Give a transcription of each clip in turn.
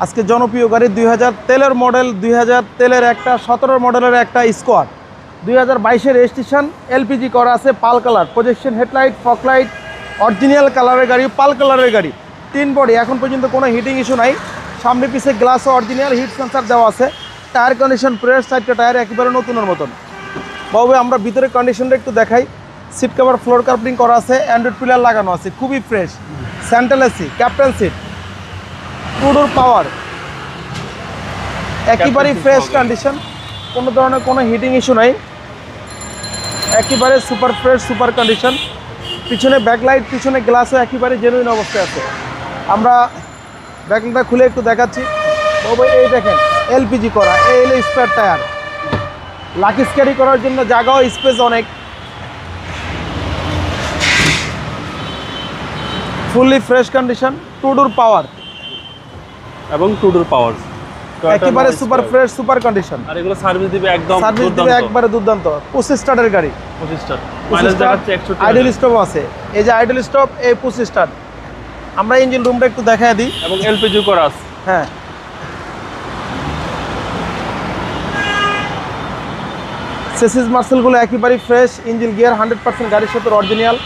আজকে জনপ্রিয় গাড়ি 2000 তেলের মডেল, 2000 তেলের একটা 17 মডেলের একটা স্কোয়াড, 2022-এর রেজিস্ট্রেশন, এলপিজি করা আছে, পাল colour, projection headlight, fog light, original কালারের গাড়ি, পাল কালারের গাড়ি, 3 বডি। এখন পর্যন্ত কোনো হিটিং ইস্যু নাই। সামনে পিছে গ্লাসও অরিজিনাল, হিট সেন্সার দেওয়া আছে। টায়ার কন্ডিশন ফ্রেশ, 4টা টায়ার একেবারে নতুনের মতন। বাবু আমরা ভিতরে কন্ডিশনটা একটু দেখাই। সিট কভার, ফ্লোর কার্পলিং করা আছে, অ্যান্ড্রয়েড পিলার লাগানো আছে, খুবই fresh. Central AC, captain seat, 2 door power, একেবারেই ফ্রেশ কন্ডিশন, কোনো ধরনের কোনো হিটিং ইস্যু নাই, একেবারে সুপার ফ্রেশ, সুপার কন্ডিশন। পিছনে ব্যাকলাইট, পিছনে গ্লাসও একেবারে জেনুইন অবস্থায় আছে। আমরা ব্যাকলাইটটা খুলে একটু দেখাচ্ছি। বাবু এই দেখেন এলপিজি করা, এই হলো স্পেয়ার টায়ার। লাকিজ ক্যারি করার জন্য জায়গাও স্পেস অনেক। ফুললি ফ্রেশ কন্ডিশন, 2 ডোর পাওয়ার এবং 2 ডোর পাওয়ার, একেবারে সুপার ফ্রেশ, সুপার কন্ডিশন। আর এগুলো সার্ভিস দিবে একদম সার্ভিস দিবে একবারে দুর্দান্ত। 25 স্টার্টের গাড়ি, 25 স্টার, মাইলেজ দেখাচ্ছে 61। আইডল স্টপ আছে, এই যে আইডল স্টপ, এই 25 স্টার। আমরা ইঞ্জিন রুমটা একটু দেখায় দিই। এবং এলপিজি করা আছে। হ্যাঁ, চেসিস মার্সেলগুলো একেবারেই ফ্রেশ, ইঞ্জিন গিয়ার 100% গাড়ির সাথে অরিজিনাল,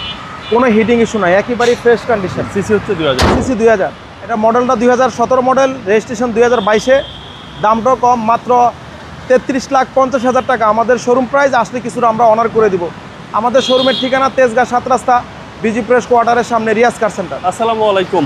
কোনো হিটিং ইস্যু নাই, একেবারেই ফ্রেশ কন্ডিশন। সিসি হচ্ছে 2000, সিসি 2000। এটা মডেলটা 2017 মডেল, রেজিস্ট্রেশন 2022-এ। দামটাও কম, মাত্র 33,50,000 টাকা আমাদের শোরুম প্রাইস। আসলে কিছুটা আমরা অনার করে দিব। আমাদের শোরুমের ঠিকানা তেজগাঁ 7 রাস্তা, বিজি প্রেস কোয়ার্টারের সামনে, রিয়াজ কার সেন্টার। আসসালামু আলাইকুম।